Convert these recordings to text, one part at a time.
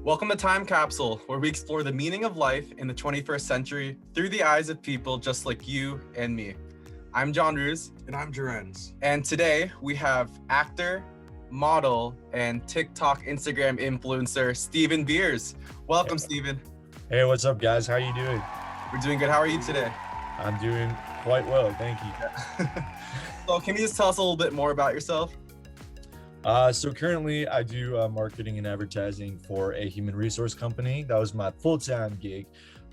Welcome to Time Capsule, where we explore the meaning of life in the 21st century through the eyes of people just like you and me. I'm Joenrhuz. And I'm Joerenz. And today we have actor, model, and TikTok Instagram influencer, Stephen Beers. Welcome, Stephen. Hey, what's up, guys? How you doing? We're doing good. How are you today? I'm doing quite well, thank you. So can you just tell us a little bit more about yourself? So currently I do marketing and advertising for a human resource company. That was my full-time gig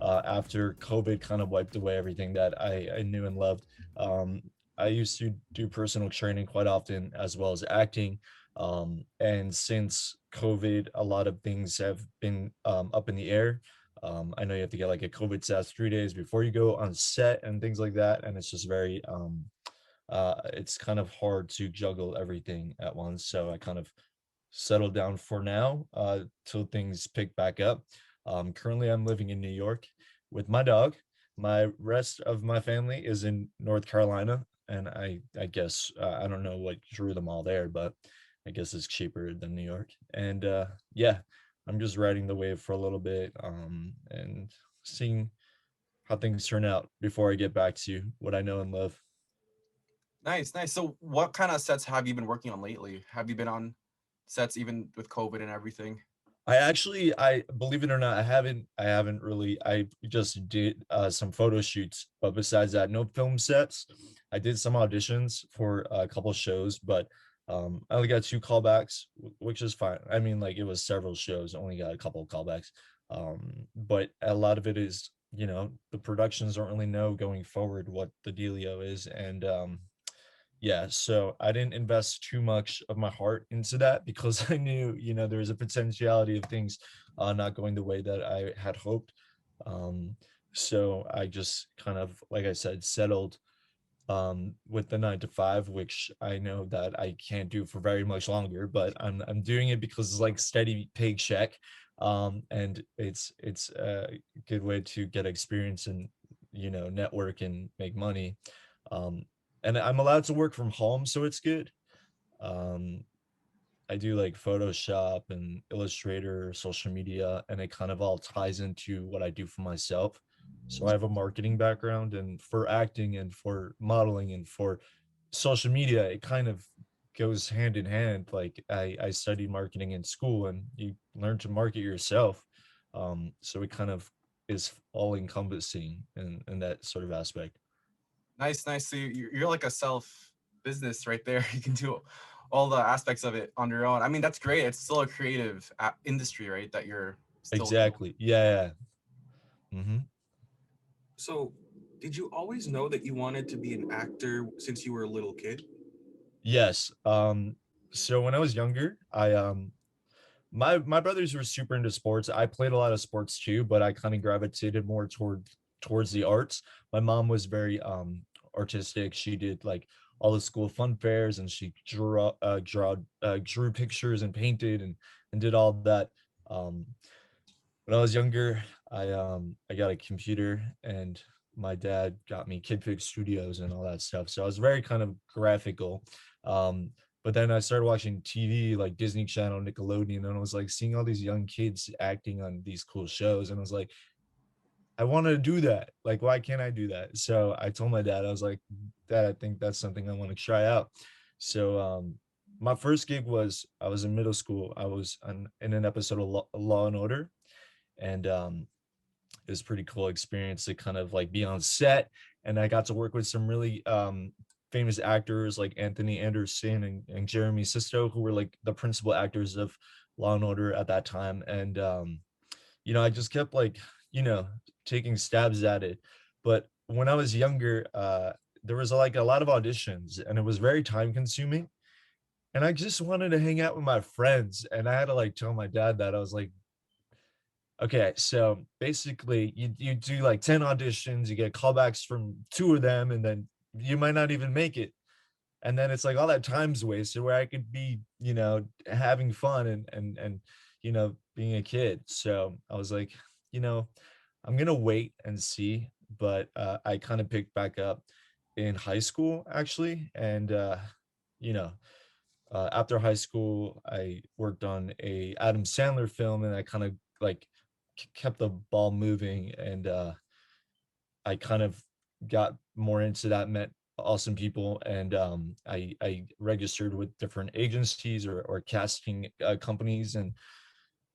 after COVID kind of wiped away everything that I knew and loved. I used to do personal training quite often as well as acting. And since COVID, a lot of things have been up in the air. I know you have to get like a COVID test 3 days before you go on set and things like that. And it's just very it's kind of hard to juggle everything at once. So I kind of settled down for now till things pick back up. Currently, I'm living in New York with my dog. My rest of my family is in North Carolina, and I guess I don't know what drew them all there, but I guess it's cheaper than New York. And yeah, I'm just riding the wave for a little bit and seeing how things turn out before I get back to what I know and love. Nice. So what kind of sets have you been working on lately? Have you been on sets even with COVID and everything? I believe it or not, I haven't really. I just did some photo shoots, but besides that, no film sets. I did some auditions for a couple shows, but I only got 2 callbacks, which is fine. I mean, like, it was several shows, only got a couple of callbacks. But a lot of it is, the productions don't really know going forward what the dealio is, and yeah, so I didn't invest too much of my heart into that because I knew, there was a potentiality of things not going the way that I had hoped. Um, so I just kind of, like I said, settled with the 9 to 5, which I know that I can't do for very much longer, but I'm doing it because it's like steady paycheck. And it's a good way to get experience and, network and make money. Um, and I'm allowed to work from home, so it's good. Um, I do like Photoshop and Illustrator, social media, and it kind of all ties into what I do for myself. So I have a marketing background, and for acting and for modeling and for social media, it kind of goes hand in hand. Like I studied marketing in school, and you learn to market yourself. So it kind of is all encompassing in that sort of aspect. Nice. So you're like a self business right there. You can do all the aspects of it on your own. I mean, that's great. It's still a creative industry, right? That you're still doing. Exactly. Yeah. Hmm. So, did you always know that you wanted to be an actor since you were a little kid? Yes. So when I was younger, my brothers were super into sports. I played a lot of sports too, but I kind of gravitated more towards the arts. My mom was very artistic. She did like all the school fun fairs, and she drew pictures and painted and did all that. Um, when I was younger, I got a computer, and my dad got me Kid Pick Studios and all that stuff. So I was very kind of graphical. Um, but then I started watching TV like Disney Channel, Nickelodeon, and I was like seeing all these young kids acting on these cool shows, and I was like, I want to do that. Like, why can't I do that? So I told my dad, I was like, Dad, I think that's something I want to try out. So my first gig was I was in middle school. I was in an episode of Law and Order, and it was pretty cool experience to kind of like be on set, and I got to work with some really famous actors like Anthony Anderson and Jeremy Sisto, who were like the principal actors of Law and Order at that time. And I just kept like, you know, taking stabs at it. But when I was younger, there was like a lot of auditions, and it was very time consuming. And I just wanted to hang out with my friends. And I had to like tell my dad that I was like, okay, so basically you do like 10 auditions, you get callbacks from 2 of them, and then you might not even make it. And then it's like all that time's wasted where I could be, having fun and being a kid. So I was like, you know, I'm gonna wait and see. But I kind of picked back up in high school actually. And you know, after high school, I worked on a Adam Sandler film, and I kind of like kept the ball moving, and I kind of got more into that, met awesome people, and I registered with different agencies or casting companies. And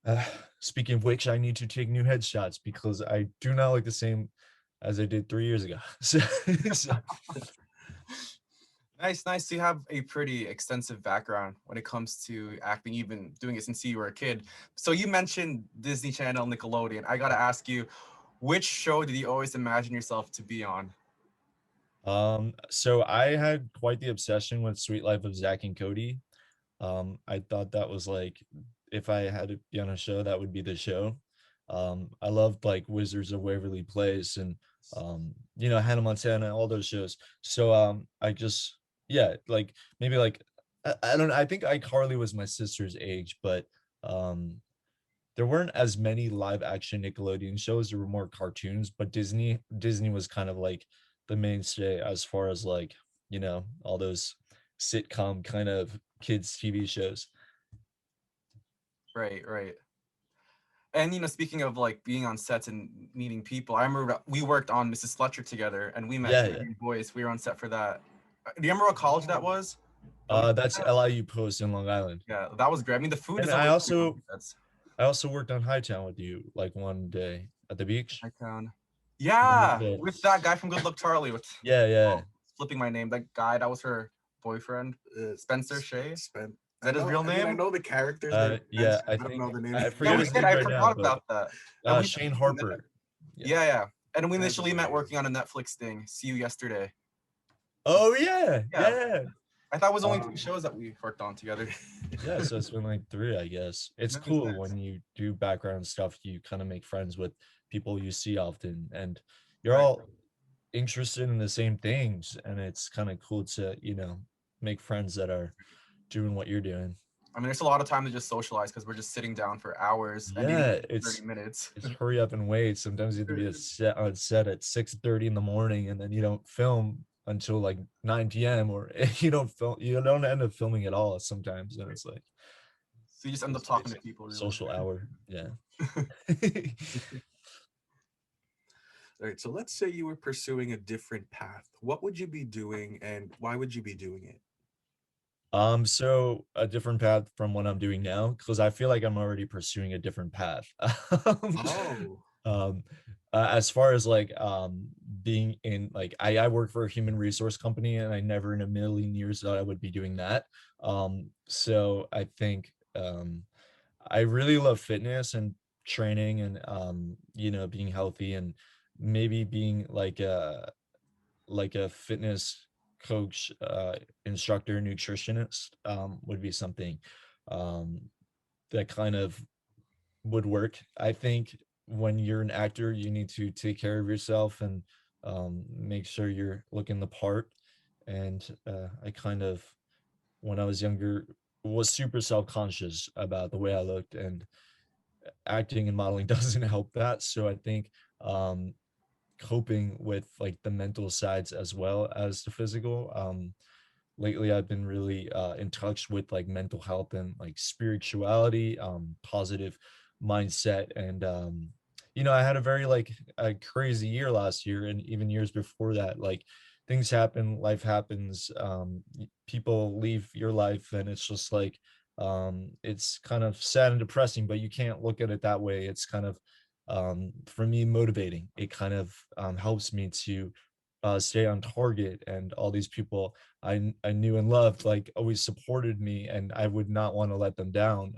uh, speaking of which, I need to take new headshots because I do not look the same as I did 3 years ago. So Nice, nice. So you have a pretty extensive background when it comes to acting, you've been doing it since you were a kid. So you mentioned Disney Channel, Nickelodeon. I gotta ask you, which show did you always imagine yourself to be on? so I had quite the obsession with Sweet Life of Zach and Cody. I thought that was like, if I had to be on a show, that would be the show. I loved like Wizards of Waverly Place and Hannah Montana, all those shows. So I just, yeah, like maybe like I don't know, I think iCarly was my sister's age, but um there weren't as many live action Nickelodeon shows. There were more cartoons, but Disney was kind of like the mainstay as far as like, all those sitcom kind of kids TV shows. Right, right. And speaking of like being on sets and meeting people, I remember we worked on Mrs. Fletcher together, and we met Yeah, yeah. Canadian Boys. We were on set for that. Do you remember what college that was? That's LIU Post in Long Island. Yeah, that was great. I mean, the food And is I always great on also sets. I also worked on Hightown with you like one day at the beach. I found. Remember Yeah, the- with that guy from Good Luck Charlie with Yeah, yeah. flipping my name. That guy that was her boyfriend, Spencer Shea. Is Spent. that his real I mean, I name? know the characters. Yeah, I don't think know the names. I Yeah, forget we his did. name I right now, forgot but about that. And we Shane met. Harper. Yeah, yeah. And we That's initially met hilarious. working on a Netflix thing. See You Yesterday. Oh yeah, Yeah. yeah. I thought it was only Um, 2 shows that we worked on together. Yeah, so it's been like 3, I guess. It's Nice, cool nice. when you do background stuff, you kind of make friends with people you see often, and you're Right. all interested in the same things, and it's kind of cool to, make friends that are doing what you're doing. I mean, there's a lot of time to just socialize because we're just sitting down for hours and eating Yeah, 30 minutes. it's hurry up and wait. Sometimes you have to be on set at 6:30 in the morning, and then you don't film until like 9 p.m. or you don't end up filming at all sometimes, and it's like So you just end up it's talking to people, really. social hour. Yeah. All right. So let's say you were pursuing a different path. What would you be doing, and why would you be doing it? So a different path from what I'm doing now, because I feel like I'm already pursuing a different path. Oh, um as far as like being in like I work for a human resource company, and I never in a million years thought I would be doing that. So I think I really love fitness and training, and being healthy, and maybe being like a fitness coach, instructor, nutritionist, would be something um that kind of would work. I think when you're an actor, you need to take care of yourself and make sure you're looking the part. And I kind of, when I was younger, was super self-conscious about the way I looked, and acting and modeling doesn't help that. So I think um, coping with like the mental sides as well as the physical. Lately I've been really in touch with like mental health and like spirituality, positive mindset, and I had a very like a crazy year last year, and even years before that. Like things happen, life happens, people leave your life, and it's just like it's kind of sad and depressing, but you can't look at it that way. It's kind of for me motivating. It kind of helps me to stay on target, and all these people I knew and loved like always supported me, and I would not want to let them down.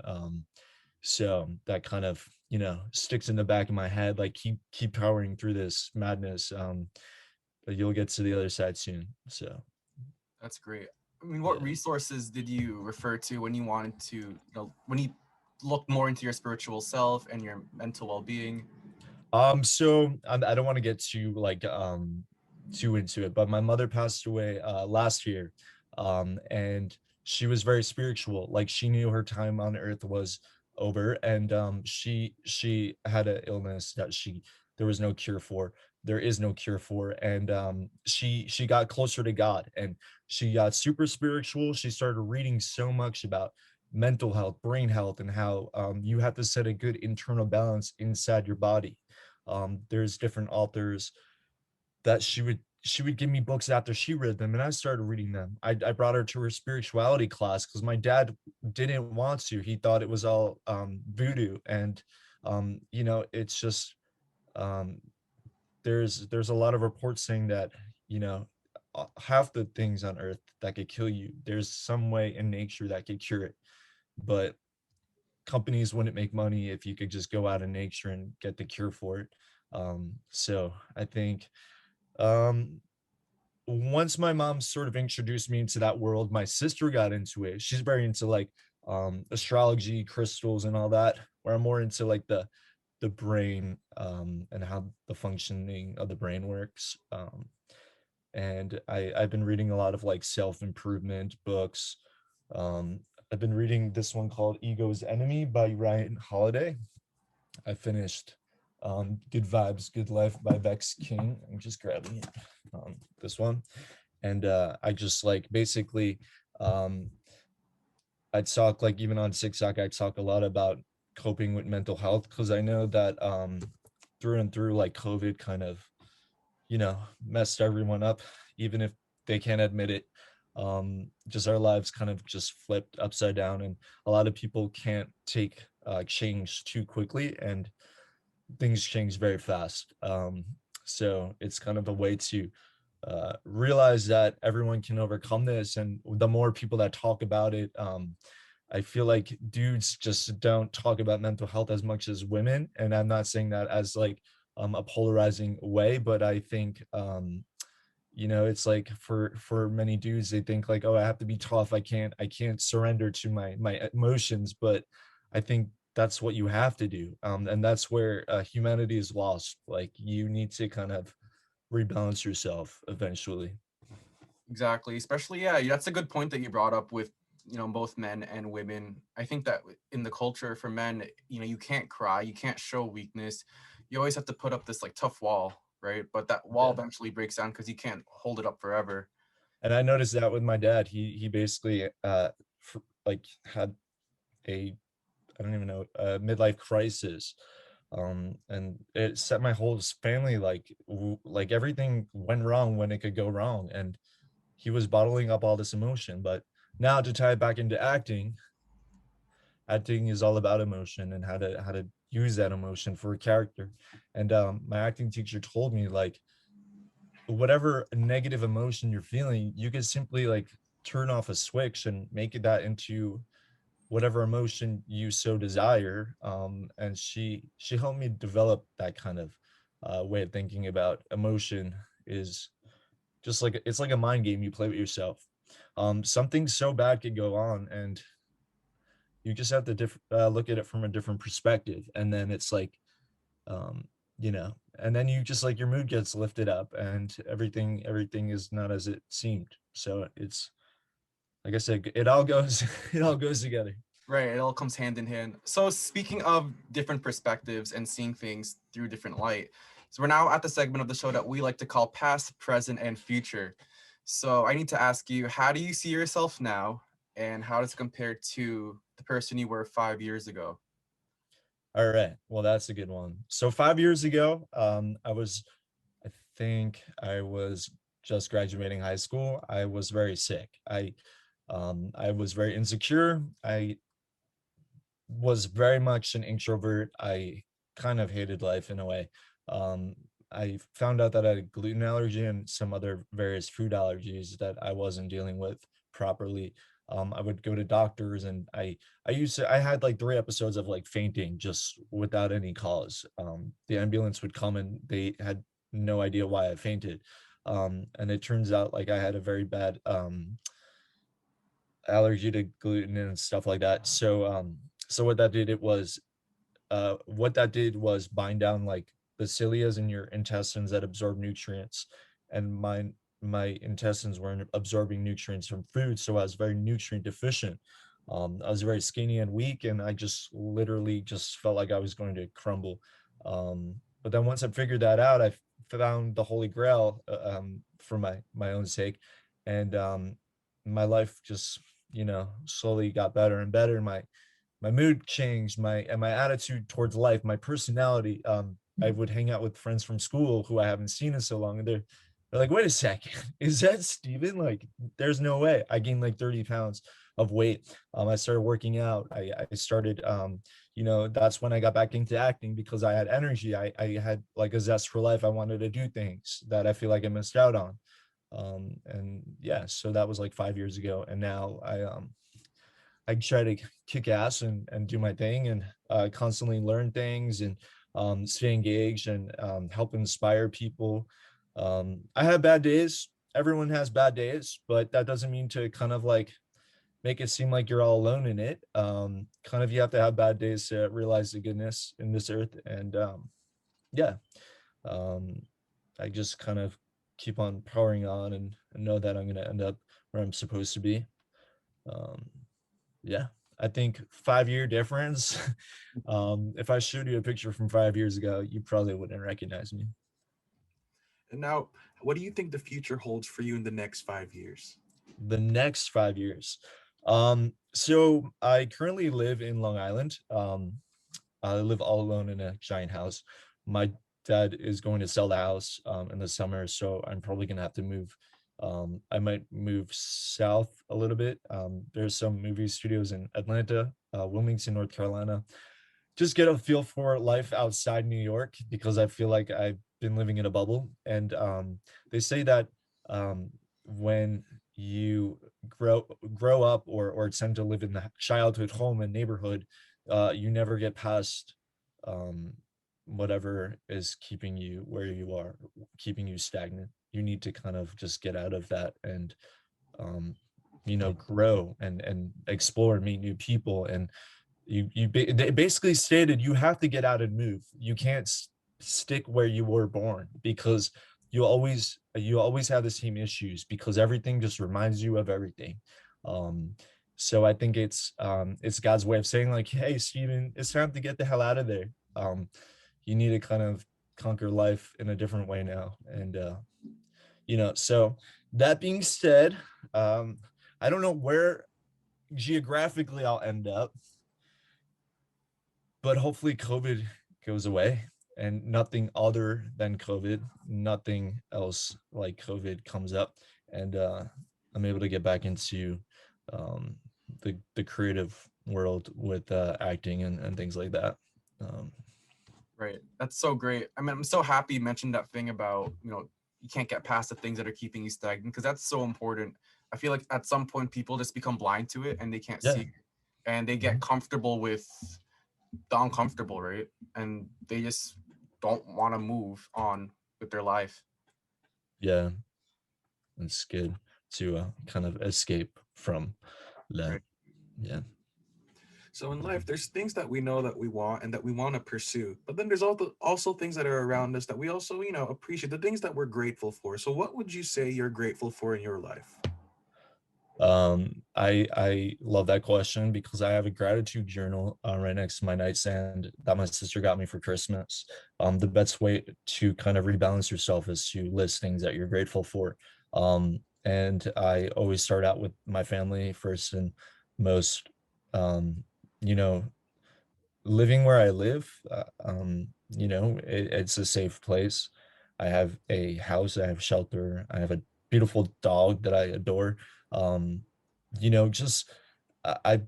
So that kind of sticks in the back of my head, like keep powering through this madness. But you'll get to the other side soon. So That's great. I mean, yeah. what resources did you refer to when you wanted to, when you looked more into your spiritual self and your mental well-being? So I don't want to get too like too into it, but my mother passed away last year, and she was very spiritual. Like she knew her time on earth was over, and she had an illness that there was no cure for. There is no cure for, and she got closer to God, and she got super spiritual. She started reading so much about mental health, brain health, and how you have to set a good internal balance inside your body. There's different authors that she would give me books after she read them, and I started reading them. I brought her to her spirituality class because my dad didn't want to. He thought it was all voodoo, and it's just um, there's a lot of reports saying that you know half the things on earth that could kill you, there's some way in nature that could cure it. But companies wouldn't make money if you could just go out in nature and get the cure for it. So I think um once my mom sort of introduced me into that world, my sister got into it. She's very into like astrology, crystals, and all that, where I'm more into like the brain and how the functioning of the brain works. And I've been reading a lot of like self-improvement books. um I've been reading this one called Ego's Enemy by Ryan Holiday. I finished Good Vibes, Good Life by Vex King. I'm just grabbing it. This one. And I just like basically um I talk like even on TikTok, I talk a lot about coping with mental health because I know that through and through like COVID kind of, messed everyone up, even if they can't admit it. Just our lives kind of just flipped upside down, and a lot of people can't take change too quickly, and things change very fast. So it's kind of a way to realize that everyone can overcome this, and the more people that talk about it, I feel like dudes just don't talk about mental health as much as women, and I'm not saying that as like a polarizing way, but I think it's like for many dudes, they think like, oh, I have to be tough, I can't surrender to my emotions. But I think that's what you have to do, and that's where humanity is lost. Like you need to kind of rebalance yourself eventually. Exactly. Especially, yeah, that's a good point that you brought up with, both men and women. I think that in the culture for men, you can't cry, you can't show weakness. You always have to put up this like tough wall, right? But that wall Yeah. eventually breaks down because you can't hold it up forever. And I noticed that with my dad. He basically like had a, I don't even know, a midlife crisis. And it set my whole family like like everything went wrong when it could go wrong, and he was bottling up all this emotion. But now to tie it back into acting, acting is all about emotion and how to use that emotion for a character. And my acting teacher told me like whatever negative emotion you're feeling, you can simply like turn off a switch and make it that into whatever emotion you so desire. And she helped me develop that kind of way of thinking about emotion. Is just like it's like a mind game you play with yourself. Something so bad could go on, and you just have to look at it from a different perspective, and then it's like um and then you just like your mood gets lifted up, and everything is not as it seemed. So it's like I said, it all goes it all goes together. Right, it all comes hand in hand. So speaking of different perspectives and seeing things through different light, so we're now at the segment of the show that we like to call past, present, and future. So I need to ask you, how do you see yourself now, and how does it compare to the person you were 5 years ago? All right, well, that's a good one. So 5 years ago, I think I was just graduating high school. I was very sick. I was very insecure. I was very much an introvert. I kind of hated life in a way. Um, I found out that I had a gluten allergy and some other various food allergies that I wasn't dealing with properly. I would go to doctors, and I had like 3 episodes of like fainting just without any cause. The ambulance would come and they had no idea why I fainted. And it turns out like I had a very bad allergy to gluten and stuff like that. So what that did was bind down like the cilias in your intestines that absorb nutrients, and my intestines weren't absorbing nutrients from food, so I was very nutrient deficient. I was very skinny and weak, and I just literally just felt like I was going to crumble. But then once I figured that out, I found the holy grail for my own sake, and my life just slowly got better and better. My mood changed, my attitude towards life, my personality. I would hang out with friends from school who I haven't seen in so long, and they're like, wait a second, is that Steven? Like, there's no way. I gained like 30 pounds of weight. I started working out. I started, that's when I got back into acting because I had energy. I had like a zest for life. I wanted to do things that I feel like I missed out on. And yeah, so that was like 5 years ago. And now I try to kick ass and do my thing and constantly learn things and stay engaged and help inspire people. I have bad days. Everyone has bad days, but that doesn't mean to kind of like make it seem like you're all alone in it. Kind of you have to have bad days to realize the goodness in this earth. And yeah, um, I just kind of keep on powering on and know that I'm going to end up where I'm supposed to be. Um, yeah, I think 5 year difference. If I showed you a picture from 5 years ago, you probably wouldn't recognize me. And now, what do you think the future holds for you in the next 5 years? The next 5 years. So I currently live in Long Island. I live all alone in a giant house. My dad is going to sell the house in the summer, so I'm probably gonna have to move. I might move south a little bit. There's some movie studios in Atlanta, Wilmington, North Carolina. Just get a feel for life outside New York because I feel like I've been living in a bubble. And they say that when you grow up or tend to live in the childhood home and neighborhood, you never get past um, whatever is keeping you where you are, keeping you stagnant. You need to kind of just get out of that and grow and explore and meet new people. And they basically stated you have to get out and move. You can't stick where you were born because you always have the same issues because everything just reminds you of everything. So I think it's God's way of saying like, hey Steven, it's time to get the hell out of there. You need to kind of conquer life in a different way now. And so that being said, I don't know where geographically I'll end up, but hopefully COVID goes away and nothing other than COVID, nothing else like COVID comes up, and I'm able to get back into um, the creative world with acting and things like that. Um, Right. That's so great. I mean, I'm so happy you mentioned that thing about, you can't get past the things that are keeping you stagnant because that's so important. I feel like at some point people just become blind to it and they can't yeah. see it, and they get comfortable with the uncomfortable, right? And they just don't want to move on with their life. Yeah, it's good to kind of escape from that. Right. Yeah. So in life, there's things that we know that we want and that we want to pursue, but then there's also things that are around us that we also, appreciate, the things that we're grateful for. So what would you say you're grateful for in your life? I love that question because I have a gratitude journal right next to my nightstand that my sister got me for Christmas. The best way to kind of rebalance yourself is to list things that you're grateful for. And I always start out with my family first and most. You know, living where I live, it's a safe place. I have a house, I have shelter, I have a beautiful dog that I adore. Um, just I've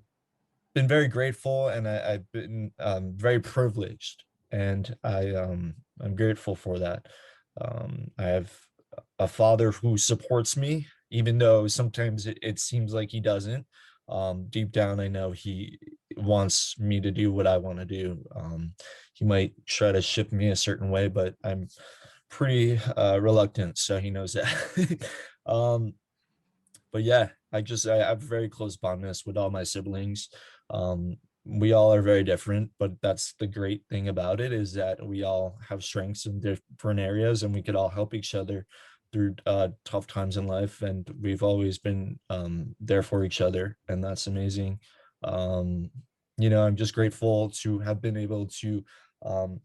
been very grateful and I've been very privileged, and I'm grateful for that. I have a father who supports me, even though sometimes it seems like he doesn't. Deep down, I know he wants me to do what I want to do. He might try to shift me a certain way, but I'm pretty reluctant, so he knows that. um, but yeah, I have very close bondness with all my siblings. We all are very different, but that's the great thing about it is that we all have strengths in different areas and we could all help each other through tough times in life. And we've always been there for each other, and that's amazing. Um, I'm just grateful to have been able to, um,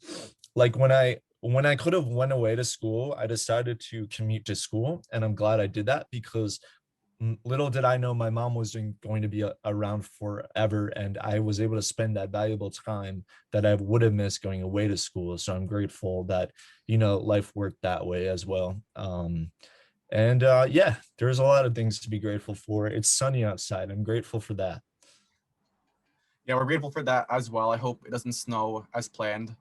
like when I could have went away to school, I decided to commute to school, and I'm glad I did that because little did I know my mom wasn't going to be around forever, and I was able to spend that valuable time that I would have missed going away to school. So I'm grateful that, life worked that way as well. And yeah, there's a lot of things to be grateful for. It's sunny outside. I'm grateful for that. Yeah, we're grateful for that as well. I hope it doesn't snow as planned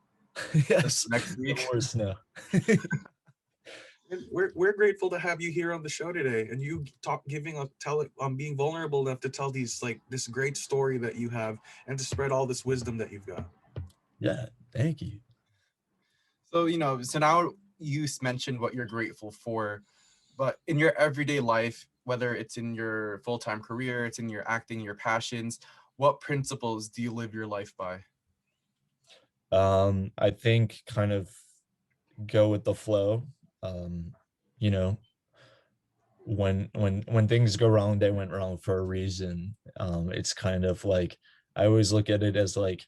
Yes, next no week. more snow. And we're grateful to have you here on the show today, and you being vulnerable enough to tell this great story that you have, and to spread all this wisdom that you've got. Yeah, thank you. So, so now you mentioned what you're grateful for, but in your everyday life, whether it's in your full-time career, it's in your acting, your passions, what principles do you live your life by? I think kind of go with the flow. Um, you know, when things go wrong, they went wrong for a reason. It's kind of like I always look at it as like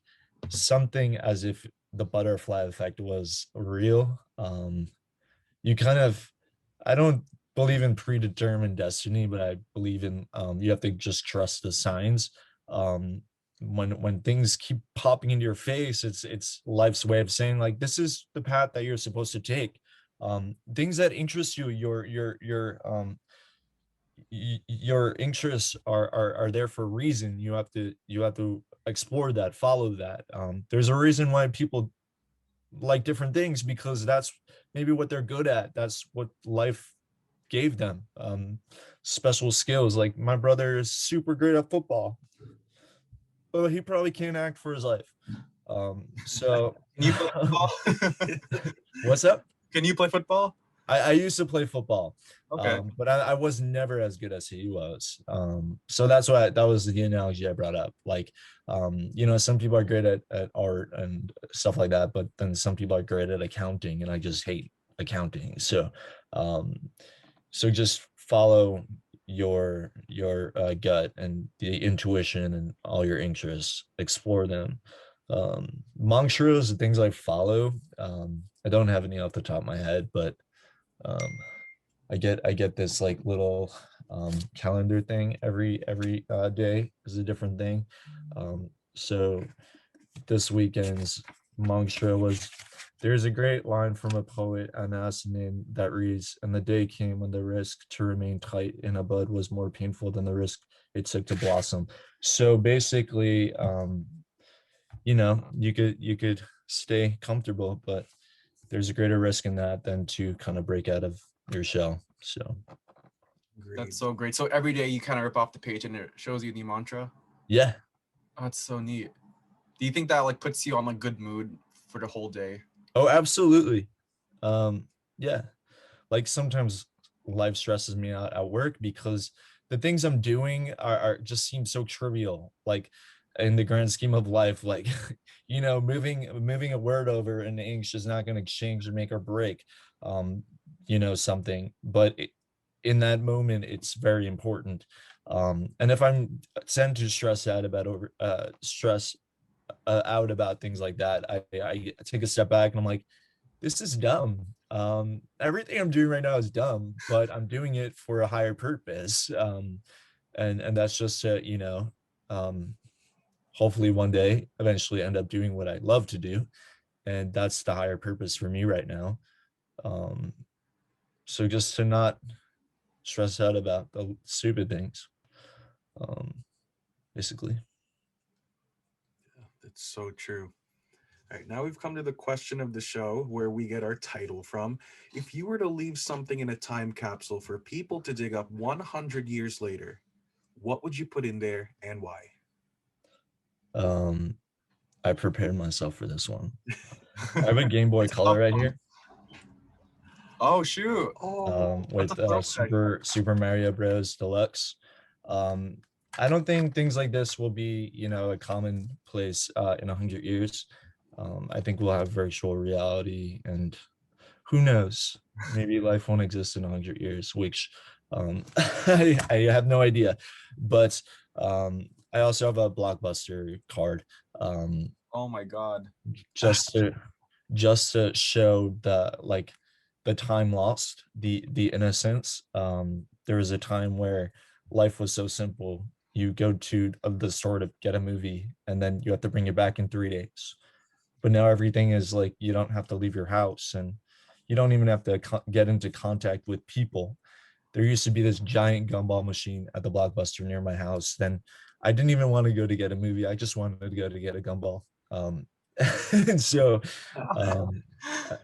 something as if the butterfly effect was real. You kind of I don't believe in predetermined destiny, but I believe in you have to just trust the signs. Um, when things keep popping into your face, it's life's way of saying like this is the path that you're supposed to take. Things that interest you, your interests are there for a reason. You have to explore that, follow that. There's a reason why people like different things, because that's maybe what they're good at. That's what life gave them. Special skills. Like my brother is super great at football, but he probably can't act for his life. So Can you play football? what's up? Can you play football? I used to play football, Okay. but I was never as good as he was. So that's why that was the analogy I brought up. Like, some people are great at art and stuff like that, but then some people are great at accounting, and I just hate accounting. Um, so just follow your gut and the intuition and all your interests. Explore them. Mantras and things I follow. I don't have any off the top of my head, but um, I get this like little calendar thing every day is a different thing. So this weekend's mantra was, there's a great line from a poet Anasanin that reads, and the day came when the risk to remain tight in a bud was more painful than the risk it took to blossom. So basically, you could stay comfortable, but there's a greater risk in that than to kind of break out of your shell. So Agreed. That's so great. So every day you kind of rip off the page and it shows you the mantra. yeah. Oh, that's so neat. Do you think that like puts you on like good mood for the whole day? Oh, absolutely. Yeah. Like sometimes life stresses me out at work because the things I'm doing are just seem so trivial. Like in the grand scheme of life, like moving a word over in the ink is not going to change or make or break something. But in that moment, it's very important. And if I'm tend to stress out about things like that, I take a step back and I'm like, this is dumb. Everything I'm doing right now is dumb, but I'm doing it for a higher purpose. And that's just um, hopefully one day eventually end up doing what I love to do, and that's the higher purpose for me right now. Um, so just to not stress out about the stupid things, um, basically. That's so true. All right, now we've come to the question of the show where we get our title from. If you were to leave something in a time capsule for people to dig up 100 years later, what would you put in there and why? Um, I prepared myself for this one. I have a Game Boy Color right here. Oh shoot! Oh, That's a With throwback. Super Mario Bros. Deluxe. Um, I don't think things like this will be, a commonplace in 100 years. I think we'll have virtual reality, and who knows? Maybe life won't exist in 100 years, which I have no idea. But I also have a Blockbuster card. Um, Oh my god. just to just to show the time lost, the innocence. There was a time where life was so simple. You go to the store to get a movie, and then you have to bring it back in 3 days. But now everything is like you don't have to leave your house, and you don't even have to get into contact with people. There used to be this giant gumball machine at the Blockbuster near my house. Then I didn't even want to go to get a movie. I just wanted to go to get a gumball. And so um,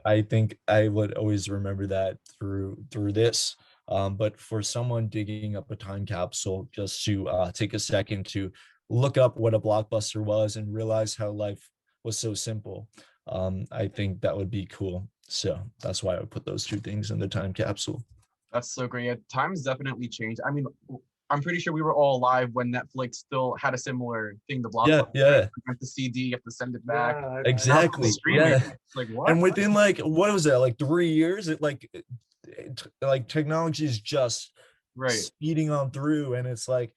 I think I would always remember that through this. But for someone digging up a time capsule, just to take a second to look up what a blockbuster was and realize how life was so simple, I think that would be cool. So that's why I would put those two things in the time capsule. That's so great. Yeah, times definitely changed. I mean, I'm pretty sure we were all alive when Netflix still had a similar thing, the Yeah, blockbuster. yeah, You have the CD, you have to send it back. Yeah, Now it's all exactly. streaming. Yeah. It's like, what? And within like, what was that, like 3 years, like technology is just Right. speeding on through, and it's like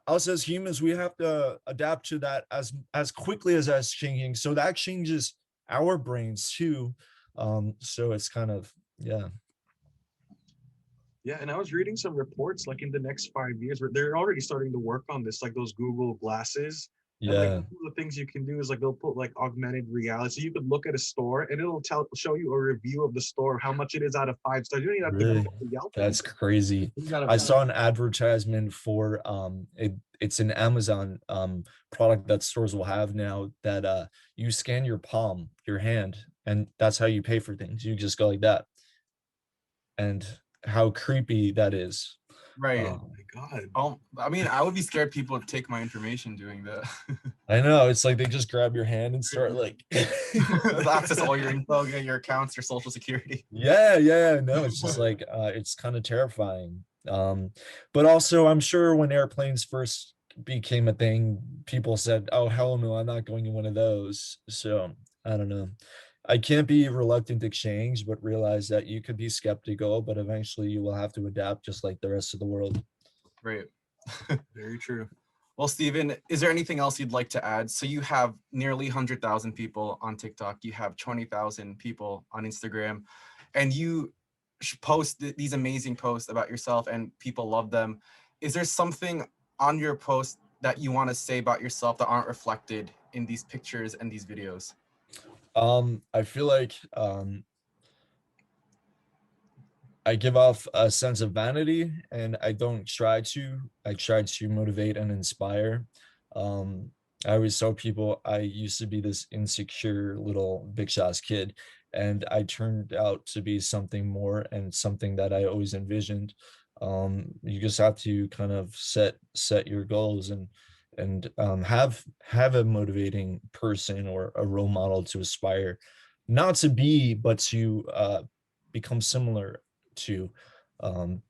us as humans, we have to adapt to that as quickly as that's changing. So that changes our brains too. So it's kind of, yeah. Yeah, and I was reading some reports like in the next 5 years where they're already starting to work on this, like those Google glasses. And like Yeah, one of the things you can do is like they'll put like augmented reality. So you could look at a store and it'll show you a review of the store, how much it is out of 5 stars. You don't even have to really, go to Yelp that's anymore. crazy. You gotta, I saw an advertisement for it's an Amazon product that stores will have now that you scan your palm, your hand, and that's how you pay for things. You just go like that. And how creepy that is. right. Oh my God. I mean, I would be scared people would take my information doing that. I know, it's like they just grab your hand and start like Access all your info, get your accounts, your social security. yeah, no, it's just like it's kind of terrifying. But also I'm sure when airplanes first became a thing, people said, oh hell no, I'm not going in one of those. So I don't know, I can't be reluctant to change, but realize that you could be skeptical, but eventually you will have to adapt just like the rest of the world. Right. Very true. Well, Steven, is there anything else you'd like to add? So you have nearly 100,000 people on TikTok. You have 20,000 people on Instagram, and you post these amazing posts about yourself, and people love them. Is there something on your post that you want to say about yourself that aren't reflected in these pictures and these videos? I feel like I give off a sense of vanity, and I don't try to. I try to motivate and inspire. Um, I always tell people I used to be this insecure little bitch ass kid, and I turned out to be something more and something that I always envisioned. You just have to kind of set your goals and have a motivating person or a role model to aspire, not to be, but to become similar to,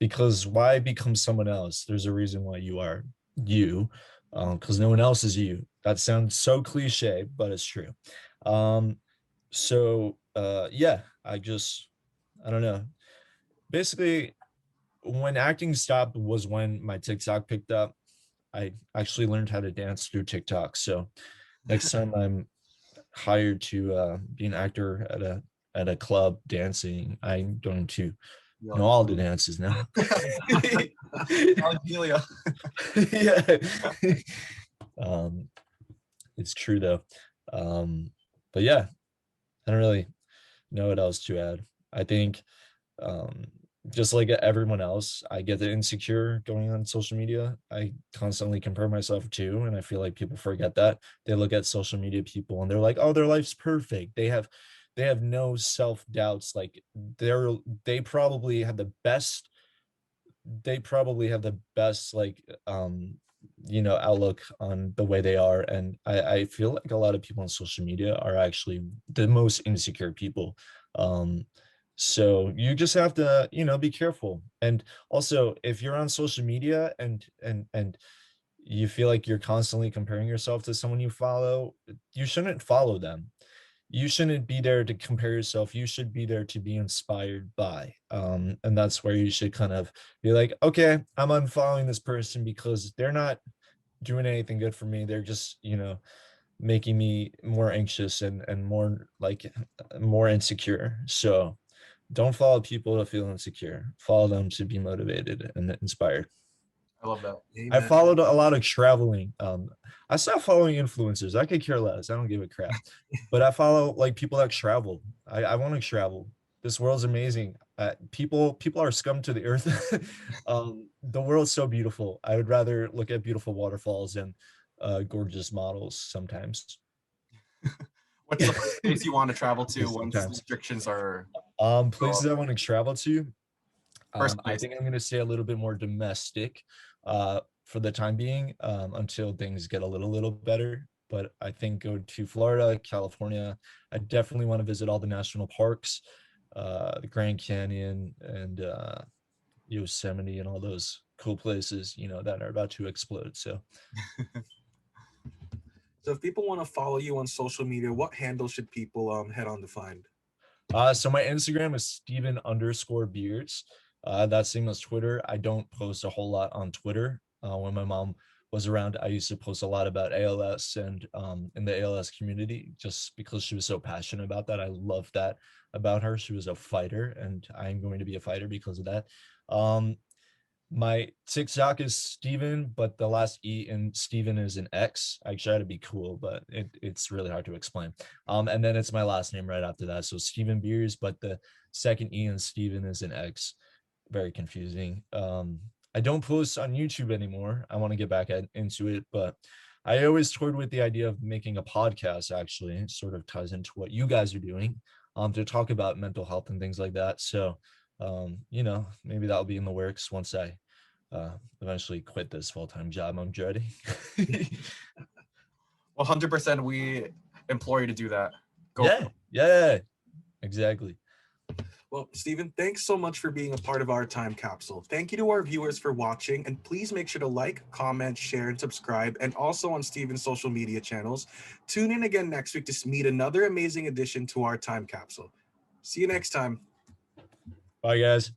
because why become someone else? There's a reason why you are you, because no one else is you. That sounds so cliche, but it's true. Yeah, I don't know, basically when acting stopped was when my TikTok picked up. I actually learned how to dance through TikTok, so next time I'm hired to be an actor at a club dancing, I'm going to know all the dances now. Julia. Yeah. It's true though. But yeah, I don't really know what else to add. I think um just like everyone else, I get the insecure going on social media. I constantly compare myself to, and I feel like people forget that. They look at social media people and they're like, oh, their life's perfect. They have no self-doubts. Like they probably have the best like outlook on the way they are. And I feel like a lot of people on social media are actually the most insecure people. So you just have to be careful. And also, if you're on social media and you feel like you're constantly comparing yourself to someone you follow, you shouldn't follow them. You shouldn't be there to compare yourself. You should be there to be inspired by. And that's where you should kind of be like, okay, I'm unfollowing this person because they're not doing anything good for me. They're just making me more anxious and more like more insecure. So don't follow people to feel insecure. Follow them to be motivated and inspired. I love that. I Amen. followed a lot of traveling. I stopped following influencers. I could care less. I don't give a crap. But I follow like people that travel. I want to travel. This world's amazing. People are scum to the earth. The world's so beautiful. I would rather look at beautiful waterfalls and gorgeous models sometimes. What's the first place you want to travel to once Sometimes. restrictions are Places I want to travel to. first I place? think I'm going to stay a little bit more domestic for the time being until things get a little better. But I think go to Florida, California. I definitely want to visit all the national parks, the Grand Canyon and Yosemite and all those cool places, you know, that are about to explode. So So if people want to follow you on social media, what handle should people head on to find? So my Instagram is Steven_Beards. That's same as Twitter. I don't post a whole lot on Twitter. When my mom was around, I used to post a lot about ALS and in the ALS community, just because she was so passionate about that. I love that about her. She was a fighter, and I'm going to be a fighter because of that. Um, my TikTok is Steven, but the last E in Steven is an X. I try to be cool, but it's really hard to explain. And then it's my last name right after that. So Steven Beers, but the second E in Steven is an X. Very confusing. I don't post on YouTube anymore. I want to get back into it, but I always toyed with the idea of making a podcast, actually. It sort of ties into what you guys are doing, to talk about mental health and things like that. So you know, maybe that'll be in the works once I eventually quit this full-time job I'm dreading. 100% we implore you to do that. Go for Yeah, it. yeah, exactly. Well, Stephen, thanks so much for being a part of our time capsule. Thank you to our viewers for watching, and please make sure to like, comment, share, and subscribe, and also on Stephen's social media channels. Tune in again next week to meet another amazing addition to our time capsule. See you next time. Bye, guys.